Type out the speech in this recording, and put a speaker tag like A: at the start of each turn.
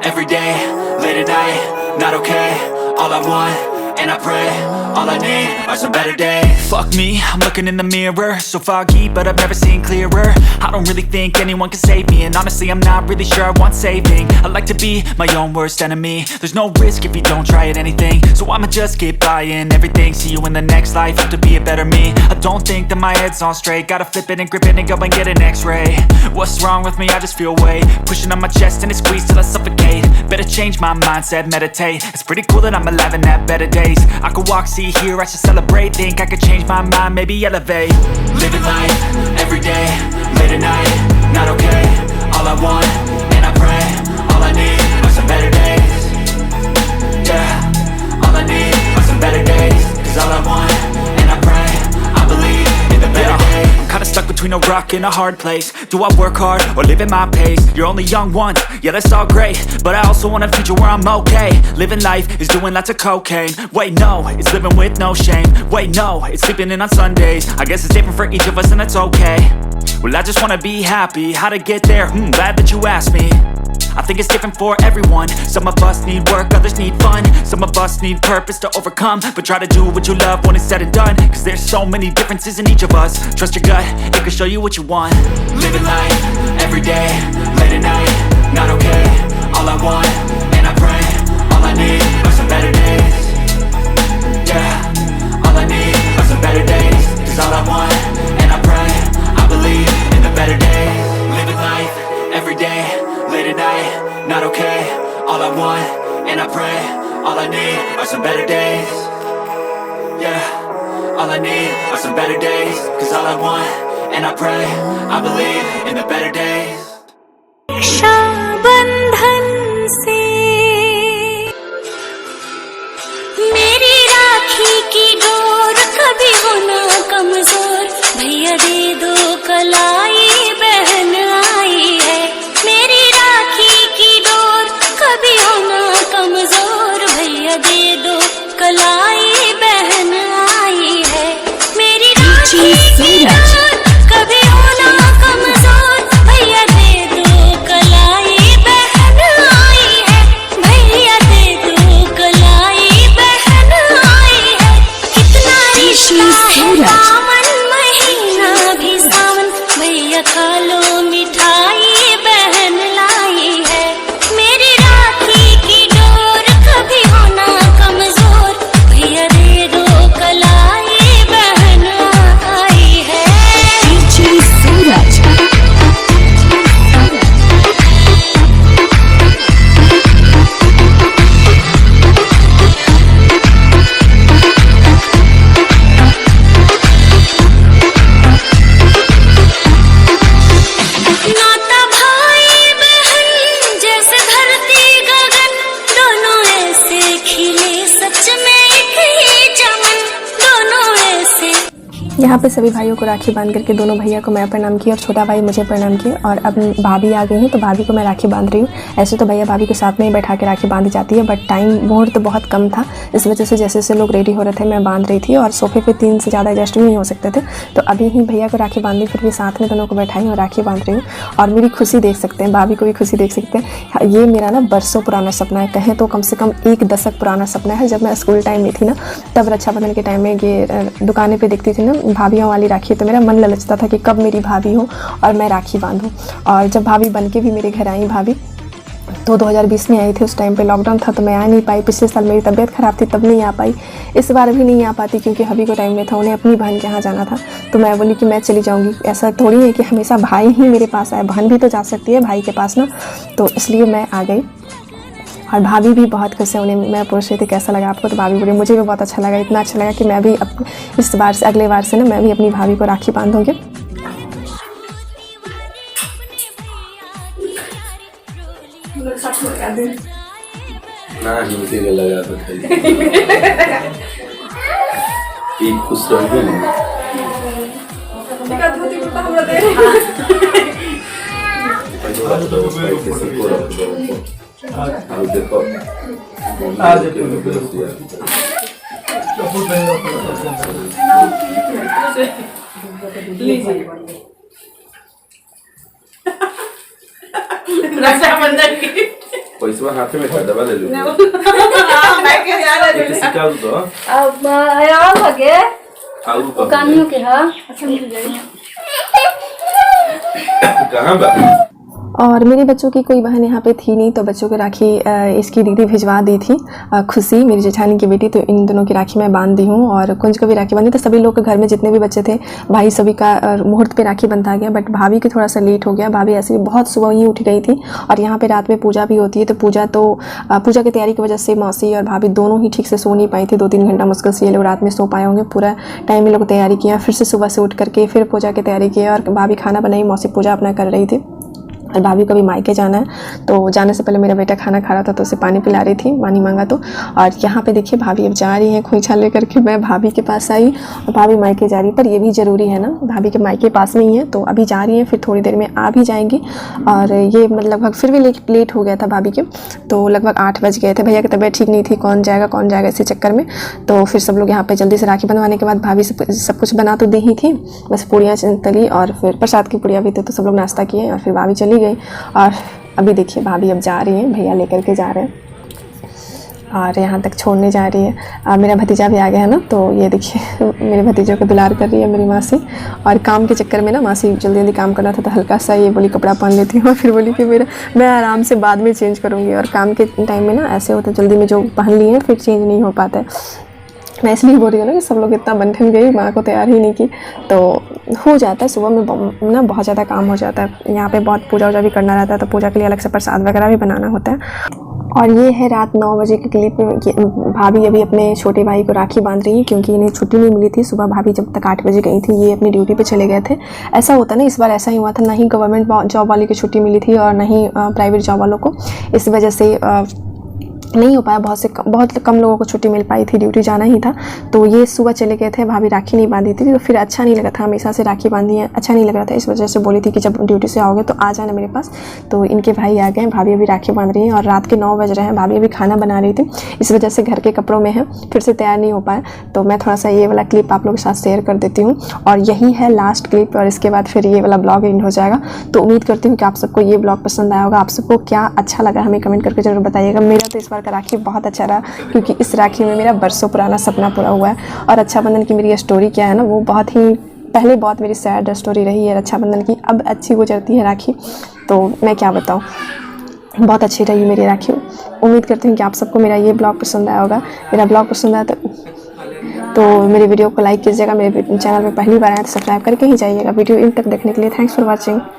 A: every day, late at night, not okay. All I want, and I pray, all I need are some better days. Fuck me, I'm looking in the mirror, so foggy, but I've never seen clearer. I don't really think anyone can save me, and honestly I'm not really sure I want saving. I like to be my own worst enemy. There's no risk if you don't try at anything, so I'ma just keep buying everything. See you in the next life, have to be a better me. I don't think that my head's on straight, gotta flip it and grip it and go and get an x-ray. What's wrong with me? I just feel weight pushing on my chest and it squeezes till I suffocate. Better change my mindset, meditate. It's pretty cool that I'm alive and have better days. I could walk, see, hear, I should celebrate. Think I could change my mind, maybe elevate. Living life, every day, late at night, not okay. All I want, and I pray, all I need are some better days. Yeah, all I need are some better days. Cause all I want, and I pray, I believe in the better days. I'm kinda stuck between a rock and a hard place. Do I work hard or live at my pace? You're only young once, yeah that's all great, but I also want a future where I'm okay. Living life is doing lots of cocaine. Wait no, it's living with no shame. Wait no, it's sleeping in on Sundays. I guess it's different for each of us and that's okay. Well I just wanna be happy, how to get there? Glad that you asked me. I think it's different for everyone. Some of us need work, others need fun. Some of us need purpose to overcome. But try to do what you love when it's said and done. Cause there's so many differences in each of us. Trust your gut, it can show you what you want. Living life, every day, late at night, not okay. All I want, and I pray, all I need are some better days. Yeah, all I need are some better days. Cause all I want, and I pray, I believe in the better days. Living life, every day, late at night, not okay. All I want, and I pray, all I need are some better days. Yeah, all I need are some better days. Cause all I want, and I pray, I believe in the better days.
B: Rakshabandhan से मेरी राखी की door कभी हो ना कमजोर। भैया दे दो कलाई, बहन आई है। मेरी राखी की डोर कभी हो ना कमजोर। भैया दे दो कलाई, बहन आई है। मेरी राखी की डोर कभी हो ना कमजोर। भैया दे दो कलाई, बहन आई है। भैया दे दो कलाई, बहन आई है। कितना रिश्ता है दामन, महीना भी सावन। भैया खा लो मिठाई, बहन लाई है। मेरी राखी की डोर कभी हो ना कमजोर। भैया दे दो कलाई, बहन आई है। नाता भाई बहन जैसे धरती गगन, दोनों ऐसे खिले सच में एक ही चमन। दोनों ऐसे
C: यहाँ पे सभी भाइयों को राखी बांध करके दोनों भैया को मैं प्रणाम किया और छोटा भाई मुझे प्रणाम किया। और अब भाभी आ गई हैं तो भाभी को मैं राखी बांध रही हूँ। ऐसे तो भैया भाभी के साथ में ही बैठा के राखी बांधी जाती है, बट टाइम मुहूर्त तो बहुत कम था, इस वजह से जैसे जैसे लोग रेडी हो रहे थे मैं बांध रही थी। और सोफे पे 3 से ज़्यादा एडजस्ट भी नहीं हो सकते थे, तो अभी ही भैया को राखी बांधी, फिर भी साथ में दोनों को बैठाई और राखी बांध रही हूँ। और मेरी खुशी देख सकते हैं, भाभी को भी खुशी देख सकते हैं। ये मेरा ना बरसों पुराना सपना है, कहें तो कम से कम 1 दशक पुराना सपना है। जब मैं स्कूल टाइम में थी ना, तब रक्षाबंधन के टाइम में ये दुकानें पे दिखती थी ना भाभियों वाली राखी, तो मेरा मन ललचता था कि कब मेरी भाभी हो और मैं राखी बांधूं। और जब भाभी बन के भी मेरे घर आई भाभी, तो 2020 में आई थी, उस टाइम पे लॉकडाउन था तो मैं आ नहीं पाई। पिछले साल मेरी तबीयत ख़राब थी तब नहीं आ पाई, इस बार भी नहीं आ पाती क्योंकि हबी को टाइम में था, उन्हें अपनी बहन के यहाँ जाना था। तो मैं बोली कि मैं चली जाऊँगी। ऐसा थोड़ी है कि हमेशा भाई ही मेरे पास आए, बहन भी तो जा सकती है भाई के पास ना, तो इसलिए मैं आ गई। और भाभी भी बहुत खुश है, उन्हें मैं पूछ रही थी कैसा लगा आपको, तो भाभी बोली मुझे भी बहुत अच्छा लगा। इतना अच्छा लगा कि मैं भी इस बार से अगले बार से ना मैं भी अपनी भाभी को राखी बांधूंगी।
D: ना हिंदी का लगा तो खाली एक खुश रहोगे ना। देखो
E: रक्षाबंधन की
D: पैसा हाथ में का दबा ले लो
E: मैं के जा रहा
D: एक सिक्का दो
E: अब आओ आगे
D: आलू का
E: कानियों के हां अच्छा मिल जाएगा
D: कहां बा।
C: और मेरे बच्चों की कोई बहन यहाँ पे थी नहीं, तो बच्चों को राखी इसकी दीदी भिजवा दी थी, खुशी मेरी जेठानी की बेटी, तो इन दोनों की राखी मैं बांध दी हूँ। और कुंज को भी राखी बांधी, तो सभी लोग के घर में जितने भी बच्चे थे भाई सभी का मुहूर्त पे राखी बंधा गया। बट भाभी की थोड़ा सा लेट हो गया, भाभी ऐसे बहुत सुबह ही उठ गई थी। और यहाँ पर रात में पूजा भी होती है, तो पूजा की तैयारी की वजह से मौसी और भाभी दोनों ही ठीक से सो नहीं पाई थी। 2-3 घंटा मुश्किल से ये लोग रात में सो पाए होंगे। पूरा टाइम ये लोग तैयारी किया, फिर से सुबह से उठ करके फिर पूजा की तैयारी की। और भाभी खाना बनाई, मौसी पूजा अपना कर रही थी। और भाभी को भी मायके जाना है, तो जाने से पहले मेरा बेटा खाना खा रहा था, तो उसे पानी पिला रही थी, पानी मांगा तो। और यहाँ पे देखिए भाभी अब जा रही है खोइछा लेकर के। मैं भाभी के पास आई और भाभी मायके जा रही, पर ये भी ज़रूरी है ना, भाभी के मायके पास में ही है, तो अभी जा रही है, फिर थोड़ी देर में आ भी जाएंगी। और ये लगभग फिर भी लेट हो गया था भाभी के, तो लगभग 8 बज गए थे। भैया की तबीयत ठीक नहीं थी, कौन जाएगा इसी चक्कर में। तो फिर सब लोग यहाँ पर जल्दी से राखी बनवाने के बाद भाभी सब कुछ बना तो दी ही थी, बस पूड़ियाँ तली और फिर प्रसाद की पूड़ियाँ भी थी, तो सब लोग नाश्ता किए और फिर भाभी चली गई। और अभी देखिए भाभी अब जा रही है, भैया लेकर के जा रहे हैं और यहाँ तक छोड़ने जा रही है। मेरा भतीजा भी आ गया है ना, तो ये देखिए मेरे भतीजों को दुलार कर रही है मेरी मासी। और काम के चक्कर में ना मासी जल्दी काम करना था, तो हल्का सा ये बोली कपड़ा पहन लेती हूँ, और फिर बोली कि मैं आराम से बाद में चेंज करूँगी। और काम के टाइम में ना ऐसे होता है, जल्दी में जो पहन लिए हैं फिर चेंज नहीं हो पाता है। मैं इसलिए बोल रही हूँ ना कि सब लोग इतना बंधन गई, माँ को तैयार ही नहीं की, तो हो जाता है सुबह में ना बहुत ज़्यादा काम हो जाता है। यहाँ पे बहुत पूजा वूजा भी करना रहता है, तो पूजा के लिए अलग से प्रसाद वगैरह भी बनाना होता है। और ये है रात 9 बजे के क्लिप में भाभी अभी अपने छोटे भाई को राखी बांध रही है, क्योंकि इन्हें छुट्टी नहीं मिली थी। सुबह भाभी जब तक 8 बजे गई थी, ये अपनी ड्यूटी पे चले गए थे। ऐसा होता ना, इस बार ऐसा ही हुआ था, ना ही गवर्नमेंट जॉब वाले की छुट्टी मिली थी और ना ही प्राइवेट जॉब वालों को। इस वजह से नहीं हो पाया, बहुत कम लोगों को छुट्टी मिल पाई थी, ड्यूटी जाना ही था। तो ये सुबह चले गए थे, भाभी राखी नहीं बांधी थी, तो फिर अच्छा नहीं लगा था, हमेशा से राखी बांधी है अच्छा नहीं लग रहा था। इस वजह से बोली थी कि जब ड्यूटी से आओगे तो आ जाना मेरे पास। तो इनके भाई आ गए, भाभी अभी राखी बांध रही हैं और रात के 9 बज रहे हैं। भाभी अभी खाना बना रही थी, इस वजह से घर के कपड़ों में है, फिर से तैयार नहीं हो पाया। तो मैं थोड़ा सा ये वाला क्लिप आप लोगों के साथ शेयर कर देती हूँ, और यही है लास्ट क्लिप, और इसके बाद फिर ये वाला ब्लॉग एंड हो जाएगा। तो उम्मीद करती हूँ कि आप सबको ये ब्लॉग पसंद आया होगा। आप सबको क्या अच्छा लगा हमें कमेंट करके जरूर बताइएगा। मेरा तो इस बार का राखी बहुत अच्छा रहा, क्योंकि इस राखी में मेरा बरसों पुराना सपना पूरा हुआ है। और रक्षाबंधन की मेरी स्टोरी क्या है ना, वो बहुत ही पहले बहुत मेरी सैड स्टोरी रही है रक्षाबंधन की, अब अच्छी गुजरती है राखी, तो मैं क्या बताऊँ, बहुत अच्छी रही मेरी राखी। उम्मीद करती हूँ कि आप सबको मेरा ये ब्लॉग पसंद आया होगा। मेरा ब्लॉग पसंद आया तो मेरे वीडियो को लाइक कीजिएगा। मेरे चैनल में पहली बार आए तो सब्सक्राइब करके ही जाइएगा। वीडियो इन तक देखने के लिए थैंक्स फॉर वॉचिंग।